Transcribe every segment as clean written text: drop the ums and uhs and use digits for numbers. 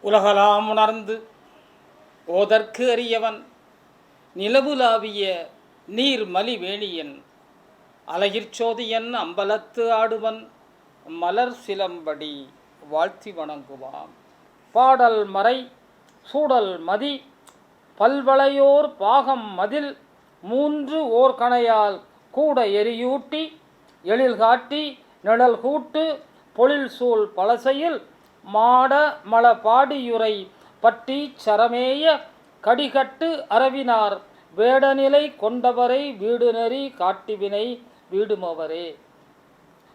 உலகலாம் உணர்ந்து ஓதற்கு அறியவன் நிலவுலாவிய நீர்மலி வேணியன் அலகிற்சோதியன் அம்பலத்து ஆடுவன் மலர் சிலம்படி வாழ்த்தி வணங்குவான். பாடல் மறை சூடல் மதி பல்வளையோர் பாகம் மதில் 3 ஓர் கணையால் கூட எரியூட்டி எழில் காட்டி நிழல் கூட்டு பொழில் சூழ் பலசையில் மாட மல பாடியுரை பட்டி சரமேய கடிகட்டு அரவினார் வேடநிலை கொண்டவரை வீடு நெறி காட்டிவினை வீடுமவரே.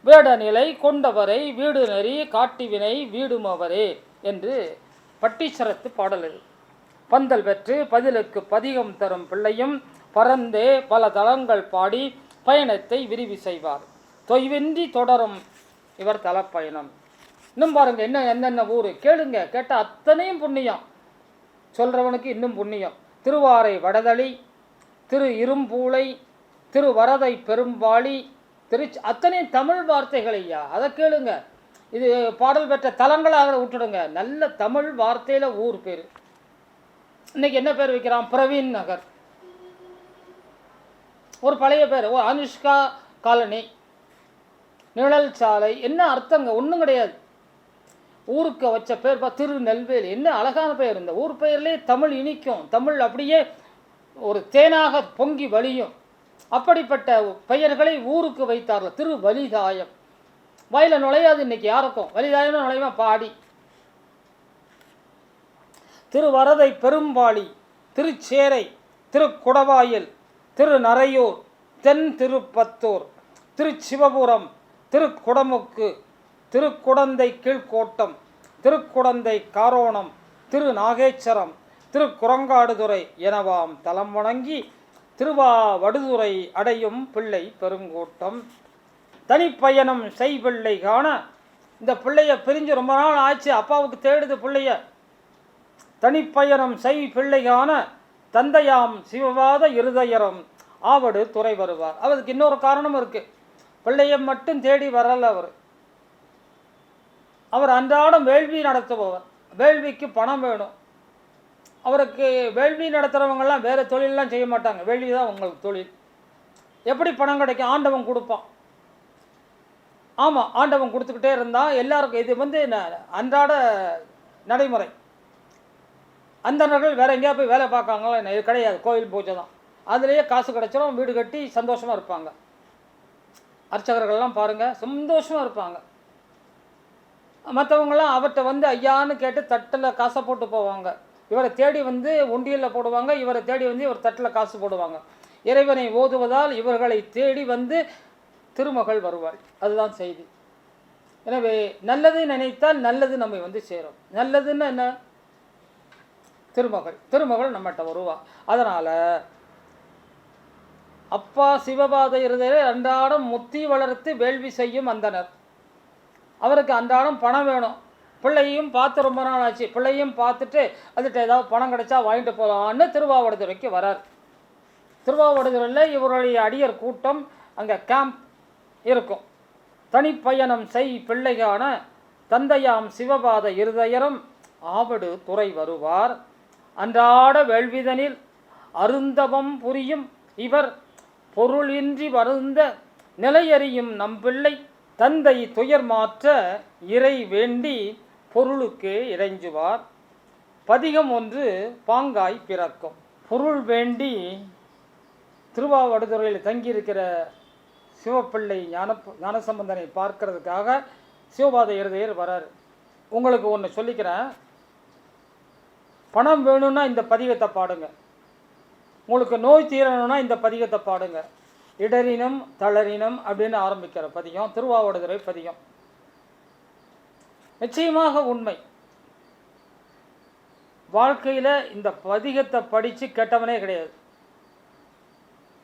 வேடநிலை கொண்டவரை வீடு நெறி காட்டிவினை வீடுமவரே என்று பட்டீச்சரத்து பாடல். பந்தல் பெற்று பதிலுக்கு பதிகம் தரும் பிள்ளையும் பரந்தே பல தளங்கள் பாடி பயணத்தை விரிவு செய்வார். தொய்வின்றி தொடரும் இவர் தலப்பயணம். இன்னும் பாருங்க, என்ன என்னென்ன ஊர் கேளுங்க, கேட்டால் அத்தனையும் புண்ணியம், சொல்கிறவனுக்கு இன்னும் புண்ணியம். திருவாரை வடதளி, திரு இரும்பூளை, திருவரதை பெரும்பாளி, அத்தனையும் தமிழ் வார்த்தைகள் ஐயா, அதை கேளுங்க. இது பாடல் பெற்ற தலங்களாக விட்டுடுங்க, நல்ல தமிழ் வார்த்தையில் ஊர் பேர். இன்னைக்கு என்ன பேர் வைக்கிறான்? பிரவீன் நகர், ஒரு பழைய பேர். ஒரு அனுஷ்கா காலனி, நிழல் சாலை, என்ன அர்த்தங்க? ஒன்றும் கிடையாது. ஊருக்கு வச்ச பேர் திருநெல்வேலி, என்ன அழகான பெயர். இந்த ஊர் பெயர்லேயே தமிழ் இனிக்கும், தமிழ் அப்படியே ஒரு தேனாக பொங்கி வழியும். அப்படிப்பட்ட பெயர்களை ஊருக்கு வைத்தார்கள். திருவலிதாயம், வயல நுழையாது இன்னைக்கு யாருக்கும், வலிதாயம் நுழைவா பாடி. திருவரதை பெரும்பாளி, திருச்சேரை, திருக்குடவாயில், திருநரையூர், தென் திருப்பத்தூர், திருச்சிவபுரம், திருக்குடமுக்கு, திருக்குடந்தை கீழ்கோட்டம், திருக்குடந்தை காரோணம், திருநாகேச்சரம், திருக்குரங்காடுதுறை எனவாம் தலம் வணங்கி திருவாவடுதுறை அடையும் பிள்ளை பெருங்கூட்டம். தனிப்பயணம் செய் பிள்ளை காண, இந்த பிள்ளைய பிரிஞ்சு ரொம்ப நாள் ஆச்சு, அப்பாவுக்கு தேடுது பிள்ளைய. தனிப்பயணம் செய் பிள்ளை காண தந்தையாம் சிவவாத இருதயரம் ஆவடு துறை வருவார். அவருக்கு இன்னொரு காரணம் இருக்கு. பிள்ளையை மட்டும் தேடி வரல அவர் அன்றாடம் வேள்வி நடத்துபவர். வேள்விக்கு பணம் வேணும் அவருக்கு. வேள்வி நடத்துகிறவங்கெல்லாம் வேறு தொழிலெலாம் செய்ய மாட்டாங்க, வேள்வி தான் உங்களுக்கு தொழில். எப்படி பணம் கிடைக்கும்? ஆண்டவன் கொடுப்பான். ஆமாம், ஆண்டவன் கொடுத்துக்கிட்டே இருந்தால் எல்லாருக்கும். இது அன்றாட நடைமுறை. அந்தனர்கள் வேறு எங்கேயா போய் வேலை பார்க்காங்களோ என்ன? இது கிடையாது, கோயில் பூஜை தான். அதுலேயே காசு கிடைச்சிடும், வீடு கட்டி சந்தோஷமாக இருப்பாங்க. அர்ச்சகர்கள்லாம் பாருங்கள், சந்தோஷமாக இருப்பாங்க. மற்றவங்களாம் அவர்கிட்ட ஐயான்னு கேட்டு தட்டில் காசை போட்டு போவாங்க. இவரை தேடி உண்டியலில் போடுவாங்க, இவரை தேடி இவர் தட்டில் காசு போடுவாங்க. இறைவனை ஓதுவதால் இவர்களை தேடி திருமகள் வருவாள். அதுதான் செய்தி. எனவே நல்லது நினைத்தால் நல்லது நம்மை சேரும். நல்லதுன்னு என்ன? திருமகள் நம்மகிட்ட வருவா. அதனால் அப்பா சிவபாத இருதயரை அன்றாடம் முத்தி வளர்த்து வேள்வி செய்யும் அந்தனர். அவருக்கு அன்றாடம் பணம் வேணும். பிள்ளையும் பார்த்து ரொம்ப நாள் ஆச்சு, பிள்ளையும் பார்த்துட்டு அதுகிட்ட ஏதாவது பணம் கிடைச்சா வாங்கிட்டு போகலான்னு திருவாவடுதுறைக்கு வரார். திருவாவடுதுறையில் இவருடைய அடியர் கூட்டம், அங்கே கேம்ப் இருக்கும். தனிப்பயணம் செய் பிள்ளைகான தந்தையாம் சிவபாத இருதயரும் ஆவடு துறை வருவார். அன்றாட வேள்விதனில் அருந்தவம் புரியும் இவர் பொருளின்றி வருந்த நிலையறியும் நம்பிள்ளை தந்தை துயர் மாற்ற இறை வேண்டி பொருளுக்கு இறைஞ்சுவார். பதிகம் 1 பாங்காய் பிறக்கும். பொருள் வேண்டி திருவாவடுதுறையில் தங்கியிருக்கிற சிவப்பிள்ளை ஞானசம்பந்தனை பார்க்கறதுக்காக சிவபாத இருதயர் வரார். உங்களுக்கு ஒன்று சொல்லிக்கிறேன், பணம் வேணும்னா இந்த பதிகத்தை பாடுங்க. உங்களுக்கு நோய் தீரணும்னா இந்த பதிகத்தை பாடுங்க. இடரினம் தளரினம் அப்படின்னு ஆரம்பிக்கிற பதிகம் திருவாவடுதுறை பதிகம். நிச்சயமாக உண்மை. வாழ்க்கையில் இந்த பதிகத்தை படித்து கெட்டவனே கிடையாது.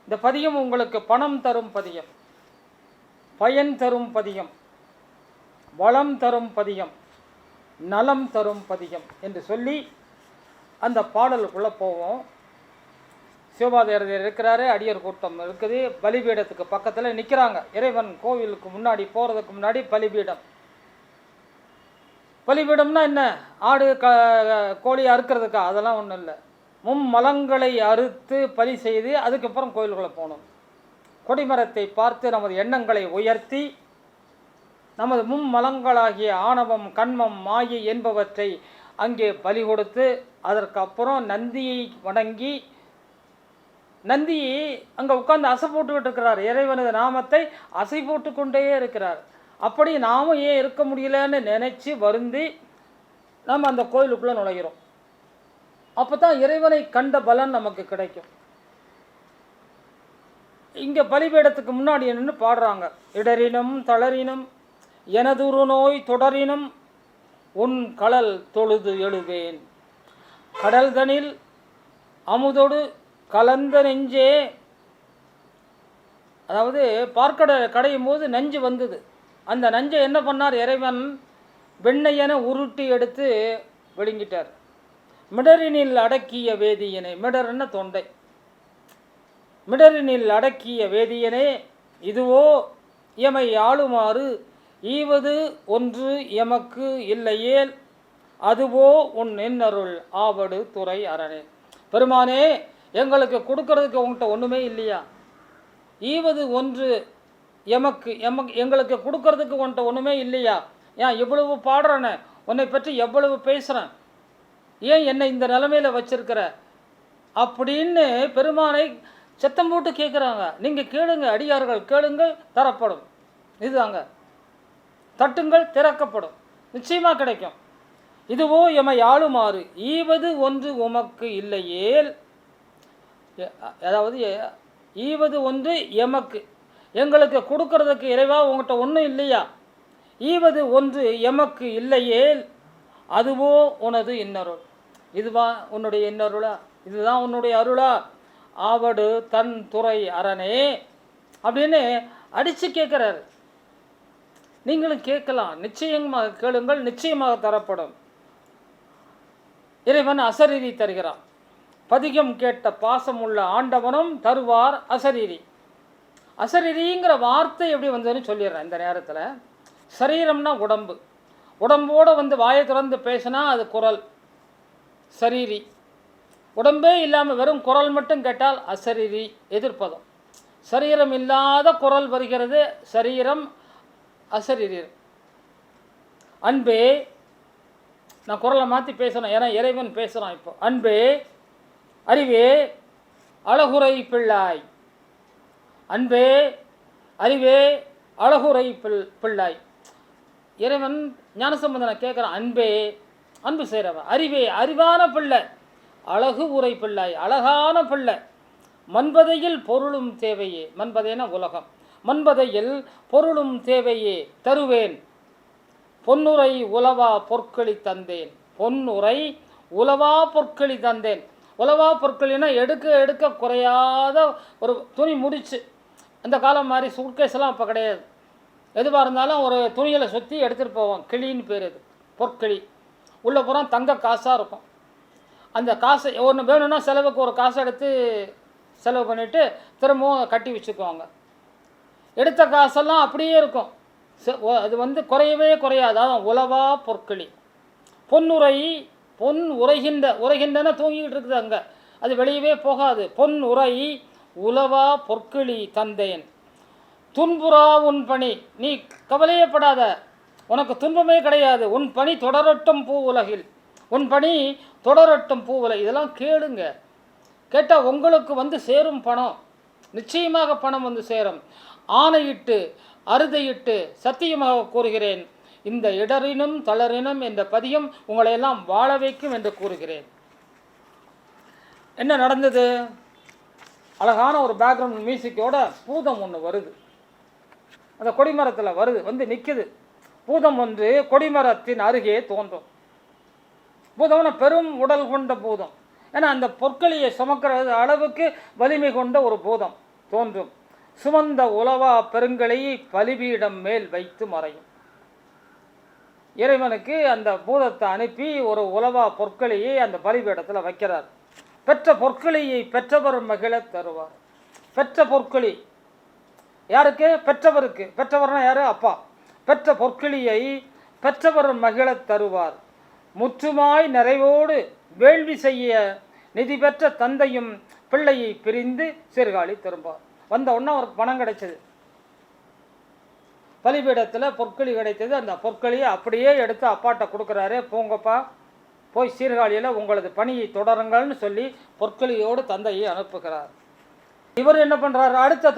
இந்த பதிகம் உங்களுக்கு பணம் தரும் பதிகம், பயன் தரும் பதிகம், வளம் தரும் பதிகம், நலம் தரும் பதிகம் என்று சொல்லி அந்த பாடலுக்குள்ளே போவோம். சிவபாதர் இருக்கிறாரு, அடியர் கூட்டம் இருக்குது. பலிபீடத்துக்கு பக்கத்தில் நிற்கிறாங்க. இறைவன் கோவிலுக்கு முன்னாடி போகிறதுக்கு முன்னாடி பலிபீடம். பலிபீடம்னா என்ன? ஆடு கோழி அறுக்கிறதுக்கா? அதெல்லாம் ஒன்றும் இல்லை. மும்மலங்களை அறுத்து பலி செய்து அதுக்கப்புறம் கோயில்களை போகணும். கொடிமரத்தை பார்த்து நமது எண்ணங்களை உயர்த்தி நமது மும்மலங்களாகிய ஆணவம், கண்மம், மாயை என்பவற்றை அங்கே பலி கொடுத்து அதற்கப்புறம் நந்தியை வணங்கி, நந்தி அங்கே உட்கார்ந்து அசை போட்டுக்கிட்டு இருக்கிறார். இறைவனது நாமத்தை அசை போட்டு கொண்டே இருக்கிறார். அப்படி நாமும் ஏன் இருக்க முடியலன்னு நினச்சி வருந்தி நாம் அந்த கோயிலுக்குள்ளே நுழைகிறோம். அப்போ தான் இறைவனை கண்ட பலன் நமக்கு கிடைக்கும். இங்கே பலிபீடத்துக்கு முன்னாடி நின்று பாடுறாங்க. இடரினும் தளரினும் எனதுரு நோய் தொடரினும் உன் கடல் தொழுது எழுவேன். கடல்தனில் அமுதொடு கலந்த நெஞ்சே. அதாவது பார்க்கடை கடையும் போது நஞ்சு வந்தது. அந்த நஞ்சை என்ன பண்ணார் இறைவன்? வெண்ணையென உருட்டி எடுத்து விழுங்கிட்டார். மிடரினில் அடக்கிய வேதியனே, மிடர்ன தொண்டை, மிடரினில் அடக்கிய வேதியனே இதுவோ எமை ஆளுமாறு ஈவது ஒன்று எமக்கு இல்லையேல் அதுவோ உன் என்னருள் ஆவடு துறை அரணே. பெருமானே, எங்களுக்கு கொடுக்கறதுக்கு உங்கள்கிட்ட ஒன்றுமே இல்லையா? ஈவது ஒன்று எங்களுக்கு கொடுக்கறதுக்கு உன்கிட்ட ஒன்றுமே இல்லையா? ஏன் இவ்வளவு பாடுறேன்னு, உன்னை பற்றி எவ்வளவு பேசுகிறேன், ஏன் என்னை இந்த நிலைமையில் வச்சிருக்கிற அப்படின்னு பெருமானை சத்தம் போட்டு கேட்குறாங்க. நீங்கள் கேளுங்க, அடியார்கள் கேளுங்கள், தரப்படும். இதுதாங்க, தட்டுங்கள் திறக்கப்படும், நிச்சயமாக கிடைக்கும். இதுவோ எமை ஆளுமாறு ஈவது ஒன்று உமக்கு இல்லையேல், அதாவது ஈவது ஒன்று எமக்கு, எங்களுக்கு கொடுக்கறதுக்கு இறைவா உங்கள்கிட்ட ஒன்றும் இல்லையா? ஈவது ஒன்று எமக்கு இல்லையேல் அதுவோ உனது இன்னருள், இதுவா உன்னுடைய இன்னருளா? இதுதான் உன்னுடைய அருளா? ஆவடு தன் துறை அரணே அப்படின்னு அடித்து கேட்குறாரு. நீங்களும் கேட்கலாம், நிச்சயமாக கேளுங்கள், நிச்சயமாக தரப்படும். இறைவன் அசரீரி தருகிறான். பதிகம் கேட்ட பாசமுள்ள ஆண்டவனும் தருவார் அசரீரி. அசரீரிங்கிற வார்த்தை எப்படி வந்ததுன்னு சொல்லிடுறேன் இந்த நேரத்தில். சரீரம்னா உடம்பு, உடம்போடு வந்து வாயை திறந்து பேசினா அது குரல் சரீரி. உடம்பே இல்லாமல் வெறும் குரல் மட்டும் கேட்டால் அசரீரி, எதிர்ப்பதம். சரீரம் இல்லாத குரல் வருகிறது, சரீரம் அசரீரி. அன்பே, நான் குரலை மாற்றி பேசணும், ஏன்னா இறைவன் பேசுகிறான் இப்போ. அன்பே அறிவே அழகுரை பிள்ளாய், அன்பே அறிவே அழகுரை பிள்ளாய். இறைவன் ஞானசம்பந்தனை கேட்குறான். அன்பே, அன்பு செய்கிறவன். அறிவே, அறிவான பிள்ளை. அழகு உரை பிள்ளாய், அழகான பிள்ளை. மன்பதையில் பொருளும் தேவையே, மன்பதைனா உலகம், மன்பதையில் பொருளும் தேவையே தருவேன். பொன்னுரை உலவா பொற்களி தந்தேன், பொன்னுரை உலவா பொற்களி தந்தேன். உலவா பொற்களினா எடுக்க எடுக்க குறையாத ஒரு துணி முடிச்சு. அந்த காலம் மாதிரி சூட்கேஸ்லாம் இப்போ கிடையாது. எதுவாக இருந்தாலும் ஒரு துணியில் சுற்றி எடுத்துகிட்டு போவோம். கிளின்னு பேர், இது பொற்கிளி. உள்ளே பூரா தங்க காசாக இருக்கும். அந்த காசை ஒன்று வேணும்னா செலவுக்கு ஒரு காசை எடுத்து செலவு பண்ணிவிட்டு திரும்பவும் கட்டி வச்சுக்குவாங்க. எடுத்த காசெல்லாம் அப்படியே இருக்கும். அது வந்து குறையவே குறையாது. அதான் உலவா பொற்கிளி. பொன்னுரை, பொன் உரைகின்றன தூங்கிக்கிட்டு இருக்குது அங்கே, அது வெளியவே போகாது. பொன் உரை உலவா பொற்கிளி தந்தேன். துன்புறா உன் பணி, நீ கவலையப்படாத, உனக்கு துன்பமே கிடையாது. உன் பணி தொடரட்டும் பூ உலகில், உன் பணி தொடரட்டும் பூ உலகில். இதெல்லாம் கேளுங்க, கேட்டால் உங்களுக்கு வந்து சேரும் பணம், நிச்சயமாக பணம் வந்து சேரும். ஆணையிட்டு அறுதையிட்டு சத்தியமாக கூறுகிறேன், இந்த இடரினும் தளரினும் என்ற பதியம் உங்களையெல்லாம் வாழ வைக்கும் என்று கூறுகிறேன். என்ன நடந்தது? அழகான ஒரு பேக்ரவுண்ட் மியூசிக்கோட பூதம் ஒன்று வருது, அந்த கொடிமரத்தில் வருது, வந்து நிற்குது. பூதம் ஒன்று கொடிமரத்தின் அருகே தோன்றும். பூதம்னா பெரும் உடல் கொண்ட பூதம். ஏன்னா அந்த பொற்களியை சுமக்கிறது அளவுக்கு வலிமை கொண்ட ஒரு பூதம் தோன்றும். சுமந்த உலவா பெருங்கலையை பலிபீடம் மேல் வைத்து மறையும். இறைவனுக்கு அந்த பூதத்தை அனுப்பி ஒரு உலவா பொற்களையை அந்த பலிபீடத்தில் வைக்கிறார். பெற்ற பொற்களையை பெற்றவர் மகிழ தருவார். பெற்ற பொற்களி யாருக்கு? பெற்றவருக்கு. பெற்றவர்னா யாரு? அப்பா. பெற்ற பொற்கிளியை பெற்றவர் மகிழத் தருவார். முற்றுமாய் நிறைவோடு வேள்வி செய்ய நிதி பெற்ற தந்தையும் பிள்ளையை பிரிந்து சீர்காழி திரும்பார். வந்த உடனே அவருக்கு பணம் கிடைச்சது, பலிபீடத்தில் பொற்களி கிடைத்தது. அந்த பொற்களியை அப்படியே எடுத்து அப்பாட்ட கொடுக்குறாரு. போங்கப்பா, போய் சீர்காழியில் உங்களது பணியை தொடருங்கள்னு சொல்லி பொற்களியோடு தந்தையை அனுப்புகிறார். இவர் என்ன பண்ணுறாரு? அடுத்த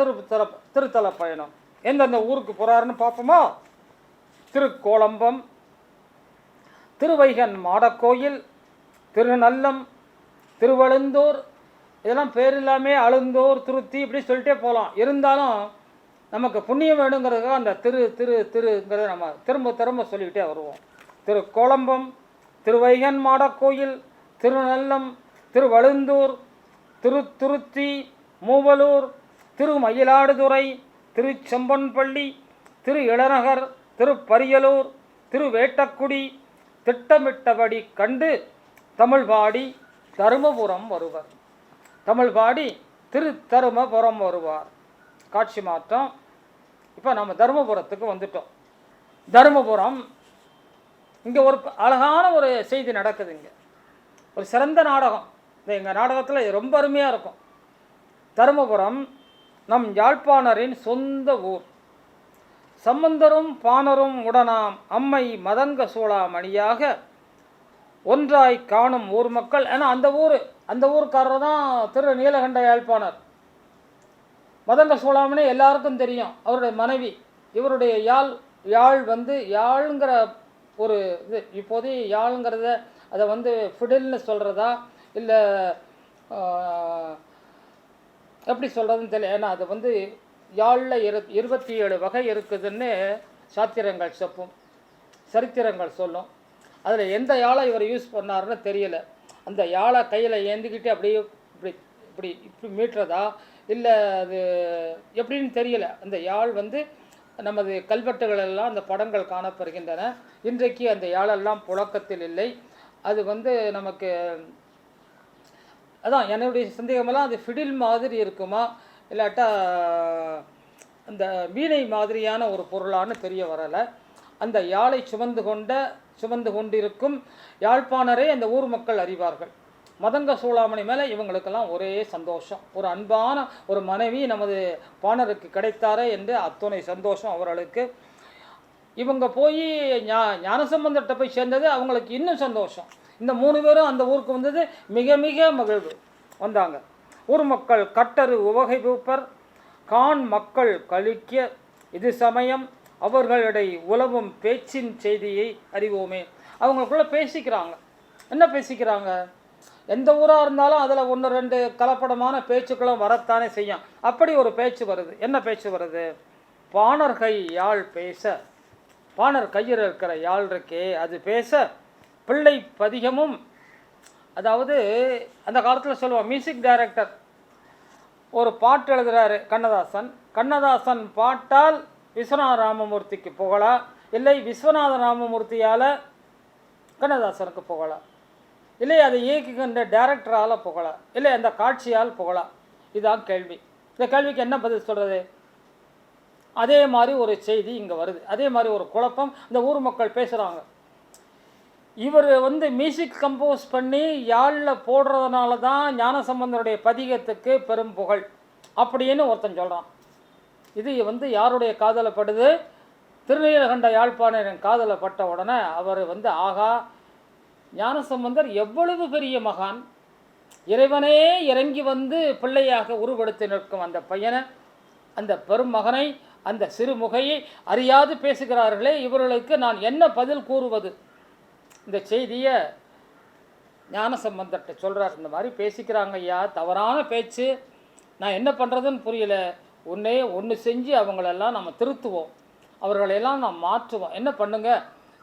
திருத்தல பயணம் எந்தெந்த ஊருக்கு போகிறாருன்னு பார்ப்போமா? திருக்கோளம்பம், திருவைகன் மாடக்கோயில், திருநல்லம், திருவழுந்தூர், இதெல்லாம் பேர் இல்லாமல் அழுந்தூர், திருத்தி இப்படி சொல்லிட்டே போகலாம். இருந்தாலும் நமக்கு புண்ணியம் வேணுங்கிறதுக்காக அந்த திருங்கிறத நம்ம திரும்ப திரும்ப சொல்லிக்கிட்டே வருவோம். திருக்கோளம்பம், திருவைகன் மாடக்கோயில், திருநல்லம், திருவழுந்தூர், திருத்தி, மூவலூர், திருமயிலாடுதுறை, திருச்செம்பன்பள்ளி, திரு இளநகர், திருப்பரியலூர், திருவேட்டக்குடி திட்டமிட்டபடி கண்டு தமிழ்பாடி தருமபுரம் வருவர். தமிழ்பாடி தருமபுரம் வருவார். காட்சி மாற்றம். இப்போ நம்ம தருமபுரத்துக்கு வந்துட்டோம். தருமபுரம் இங்கே ஒரு அழகான ஒரு செய்தி நடக்குது. இங்கே ஒரு சிறந்த நாடகம். இந்த எங்கள் நாடகத்தில் ரொம்ப அருமையாக இருக்கும். தருமபுரம் நம் யாழ்ப்பாணரின் சொந்த ஊர். சம்பந்தரும் பாணரும் உடனாம் அம்மை மதங்க சூளாமணியாக ஒன்றாய் காணும் ஊர் மக்கள். ஏன்னா அந்த ஊருக்காரர் தான் திரு நீலகண்ட யாழ்ப்பாணர். மதங்க சூளாமணி எல்லாருக்கும் தெரியும், அவருடைய மனைவி. இவருடைய யாழ் வந்து யாழ்ங்கிற ஒரு இது, இப்போதே யாழ்ங்கிறத அதை வந்து ஃபிடில்னு சொல்கிறதா இல்லை எப்படி சொல்கிறதுன்னு தெரியல. ஏன்னா அது வந்து யாழில் 27 வகை இருக்குதுன்னு சாத்திரங்கள் செப்பும், சரித்திரங்கள் சொல்லும். அதில் எந்த யாழை இவர் யூஸ் பண்ணாருன்னு தெரியல. அந்த யாழை கையில் ஏந்திக்கிட்டு அப்படியே இப்படி மீட்டுறதா இல்லை அது எப்படின்னு தெரியல. அந்த யாழ் வந்து நமது கல்வெட்டுகளெல்லாம் அந்த படங்கள் காணப்படுகின்றன. இன்றைக்கு அந்த யாழெல்லாம் புழக்கத்தில் இல்லை. அது வந்து நமக்கு அதான் என்னுடைய சந்தேகமெல்லாம் அது ஃபிடில் மாதிரி இருக்குமா இல்லாட்டா அந்த வீணை மாதிரியான ஒரு பொருளான்னு தெரிய வரலை. அந்த யாழை சுமந்து கொண்டிருக்கும் யாழ்ப்பாணரே அந்த ஊர் மக்கள் அறிவார்கள். மதங்க சூளாமணி மேலே இவங்களுக்கெல்லாம் ஒரே சந்தோஷம். ஒரு அன்பான ஒரு மனைவி நமது பாணருக்கு கிடைத்தாரே என்று அத்தனை சந்தோஷம் அவர்களுக்கு. இவங்க போய் ஞானசம்பந்தர்கிட்ட போய் சேர்ந்தது அவங்களுக்கு இன்னும் சந்தோஷம். இந்த 3 பேரும் அந்த ஊருக்கு வந்தது மிக மிக மகிழ்வு. வந்தாங்க. ஊர் மக்கள் கட்டரு உவகை பூப்பர், கான் மக்கள் கழிக்க இது சமயம் அவர்களிடை உலவும் பேச்சின் செய்தியை அறிவோமே. அவங்களுக்குள்ள பேசிக்கிறாங்க. என்ன பேசிக்கிறாங்க? எந்த ஊராக இருந்தாலும் அதில் 1-2 கலப்படமான பேச்சுக்களும் வரத்தானே செய்யும். அப்படி ஒரு பேச்சு வருது. என்ன பேச்சு வருது? பாணர் கை யாழ் பேச, பாணர் கையில் இருக்கிற யாழ் இருக்கே அது பேச, பிள்ளை பதிகமும், அதாவது அந்த காலத்தில் சொல்லுவோம், மியூசிக் டைரக்டர் ஒரு பாட்டு எழுதுகிறாரு கண்ணதாசன் பாட்டால் விஸ்வநாத ராமமூர்த்திக்கு புகழா, இல்லை விஸ்வநாத ராமமூர்த்தியால் கண்ணதாசனுக்கு புகழா, இல்லை அதை இயக்குகின்ற டைரக்டரால் புகழா, இல்லை அந்த காட்சியால் புகழா? இதுதான் கேள்வி. இந்த கேள்விக்கு என்ன பதில் சொல்கிறது? அதே மாதிரி ஒரு செய்தி இங்கே வருது. அதே மாதிரி ஒரு குழப்பம் இந்த ஊர் மக்கள் பேசுகிறாங்க. இவர் வந்து மியூசிக் கம்போஸ் பண்ணி யாழில் போடுறதுனால தான் ஞானசம்பந்தருடைய பதிகத்துக்கு பெரும் புகழ் அப்படின்னு ஒருத்தன் சொல்கிறான். இது வந்து யாருடைய காதலை படுது? திருநீலகண்ட யாழ்ப்பாணரின் காதலை பட்ட உடனே அவர் வந்து ஆகா, ஞானசம்பந்தர் எவ்வளவு பெரிய மகான், இறைவனே இறங்கி வந்து பிள்ளையாக உருவெடுத்து நிற்கும் அந்த பையனை, அந்த பெரும் மகனை, அந்த சிறுமுகையை அறியாது பேசுகிறார்களே, இவர்களுக்கு நான் என்ன பதில் கூறுவது? இந்த செய்தியை ஞானசம்பந்தர்கிட்ட சொல்கிறார். இந்த மாதிரி பேசிக்கிறாங்க ஐயா, தவறான பேச்சு, நான் என்ன பண்ணுறதுன்னு புரியல. ஒன்று செஞ்சு அவங்களெல்லாம் நம்ம திருத்துவோம், அவர்களெல்லாம் நாம் மாற்றுவோம். என்ன பண்ணுங்க,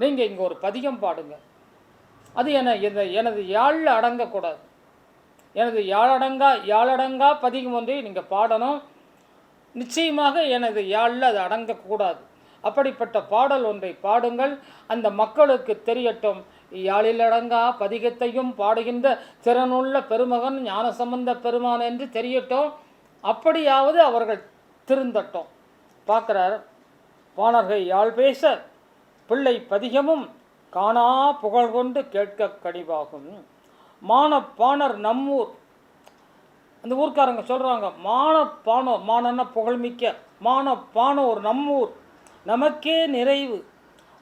நீங்கள் இங்கே ஒரு பதிகம் பாடுங்க. அது எனது யாழில் அடங்கக்கூடாது. எனது யாழடங்கா பதிகம் ஒன்றை நீங்கள் பாடணும். நிச்சயமாக எனது யாழில் அது அடங்கக்கூடாது. அப்படிப்பட்ட பாடல் ஒன்றை பாடுங்கள், அந்த மக்களுக்கு தெரியட்டும், யாழிலடங்கா பதிகத்தையும் பாடுகின்ற திறனுள்ள பெருமகன் ஞானசம்பந்த பெருமான் என்று தெரியட்டும். அப்படியாவது அவர்கள் திருந்தட்டும். பார்க்குறார், பாணர்கள் யாழ் பேச பிள்ளை பதிகமும் காணா புகழ் கொண்டு கேட்க கனிவாகும். மானப்பாணர் நம்மூர், அந்த ஊர்க்காரங்க சொல்கிறாங்க, மானப்பானோர், மானன்னா புகழ்மிக்க, மானப்பானோர் நம்மூர் நமக்கே நிறைவு,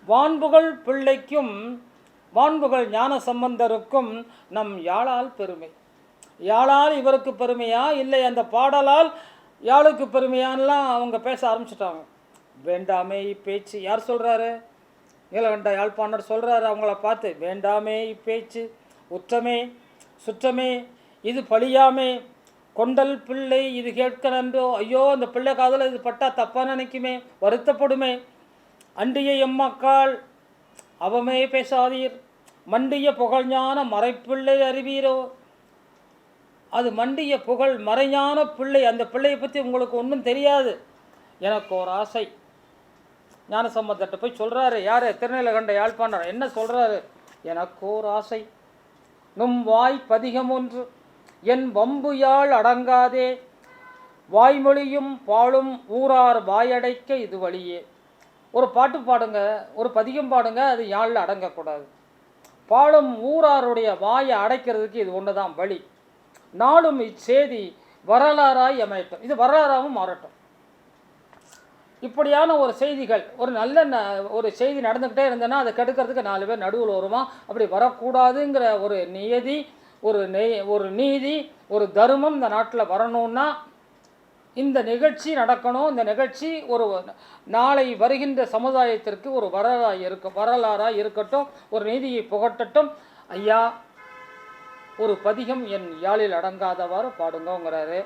வான்புகழ் பிள்ளைக்கும் வான்புகழ் ஞான சம்பந்தருக்கும் நம் யாழால் பெருமை. யாழால் இவருக்கு பெருமையா இல்லை அந்த பாடலால் யாழுக்கு பெருமையான்லாம் அவங்க பேச ஆரம்பிச்சிட்டாங்க. வேண்டாமே இப்பேச்சு. யார் சொல்கிறாரு? நீலகண்ட யாழ்ப்பாணர் சொல்கிறாரு அவங்கள பார்த்து, வேண்டாமே இப்பேச்சு, உற்றமே சுற்றமே இது பழியாமே, கொண்டல் பிள்ளை இது கேட்க நன்றோ, ஐயோ அந்த பிள்ளை காதில் இது பட்டா தப்பாக நினைக்குமே, வருத்தப்படுமே, அண்டிய எம்மக்கால் அவமே பேசாதீர், மண்டிய புகழ்ஞான மறைப்பிள்ளை அறிவீரோ. அது மண்டிய புகழ் மறைஞான பிள்ளை, அந்த பிள்ளையை பற்றி உங்களுக்கு ஒன்றும் தெரியாது. எனக்கு ஒரு ஆசை. ஞானசம்பந்தர்கிட்ட போய் சொல்கிறாரு, யார்? திருநீலகண்ட யாழ்ப்பாணர். என்ன சொல்கிறாரு? எனக்கு ஒரு ஆசை, நும் வாய் பதிகம் ஒன்று, என் வம்பு யாழ் அடங்காதே, வாய்மொழியும் பாழும் ஊரார் வாயடைக்க இது வழியே. ஒரு பாட்டு பாடுங்க, ஒரு பதிகம் பாடுங்க, அது யாழில் அடங்கக்கூடாது. பாழும் ஊராருடைய வாயை அடைக்கிறதுக்கு இது ஒன்று தான் வழி. நாளும் இச்செய்தி வரலாறாய் அமையட்டும், இது வரலாறாகவும் மாறட்டும். இப்படியான ஒரு செய்திகள், ஒரு நல்ல ஒரு செய்தி நடந்துக்கிட்டே இருந்தேன்னா அதை கெடுக்கிறதுக்கு 4 பேர் நடுவில் வருமா? அப்படி வரக்கூடாதுங்கிற ஒரு நியதி, ஒரு நீதி, ஒரு தர்மம் இந்த நாட்டில் வரணும்னா இந்த நிகழ்ச்சி நடக்கணும். இந்த நிகழ்ச்சி ஒரு நாளை வருகின்ற சமுதாயத்திற்கு ஒரு வரலாறாக இருக்கட்டும், ஒரு நீதியை புகட்டட்டும். ஐயா, ஒரு பதிகம் என் யாழில் அடங்காதவாறு பாடுங்கங்கிறாரு.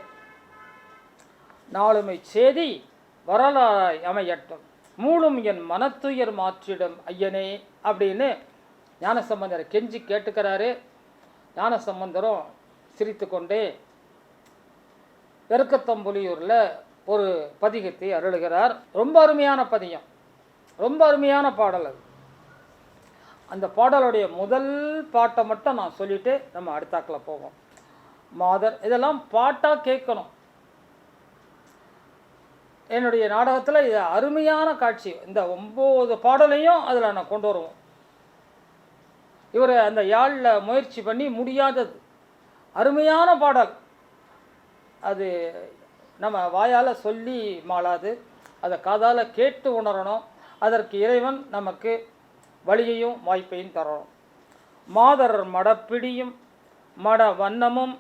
நாளுமை செய்தி வரலாறாய் அமையட்டும், மூலும் என் மனத்துயர் மாற்றிடும் ஐயனே அப்படின்னு ஞானசம்பந்தரை கெஞ்சி கேட்டுக்கிறாரு. ஞானசம்பந்தரும் சிரித்து கொண்டே பெருக்கத்தம்புலியூரில் ஒரு பதிகத்தை அருளுகிறார். ரொம்ப அருமையான பதிகம், ரொம்ப அருமையான பாடல் அது. அந்த பாடலுடைய முதல் பாட்டை மட்டும் நான் சொல்லிவிட்டு நம்ம அடுத்தாக்கில் போவோம். மாதர், இதெல்லாம் பாட்டாக கேட்கணும். என்னுடைய நாடகத்தில் இது அருமையான காட்சி. இந்த 9 பாடலையும் அதில் நான் கொண்டு வருவோம். இவர் அந்த யாழில் முயற்சி பண்ணி முடியாதது அருமையான பாடல். அது நம்ம வாயால் சொல்லி மாளாது, அதை காதால் கேட்டு உணரணும். அதற்கு இறைவன் நமக்கு வழியையும் வாய்ப்பையும் தரணும். மாதர் மடப்பிடியும் மட வண்ணமும்,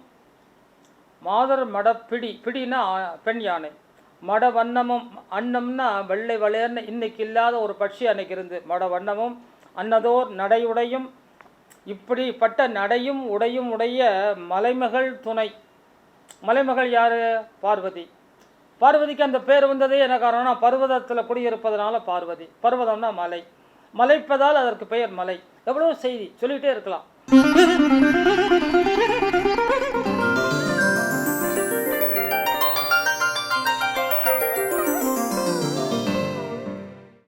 மாதர் மடப்பிடி, பிடினா பெண் யானை, மட வண்ணமும், அன்னம்னா வெள்ளை வளையர்னு இன்னைக்கு இல்லாத ஒரு பட்சி அன்னைக்கு இருந்து, மட வண்ணமும் அன்னதோர் நடையுடையும், இப்படிப்பட்ட நடையும் உடையும் உடைய மலைமகள் துணை. மலைமகள் யார்? பார்வதி. பார்வதிக்கு அந்த பேர் வந்ததே என்ன காரணம்னா பர்வதத்தில் குடியிருப்பதனால பார்வதி. பர்வதம்னா மலை, மலைப்பதால் அதற்கு பெயர் மலை. எவ்வளோ செய்தி சொல்லிகிட்டே இருக்கலாம்.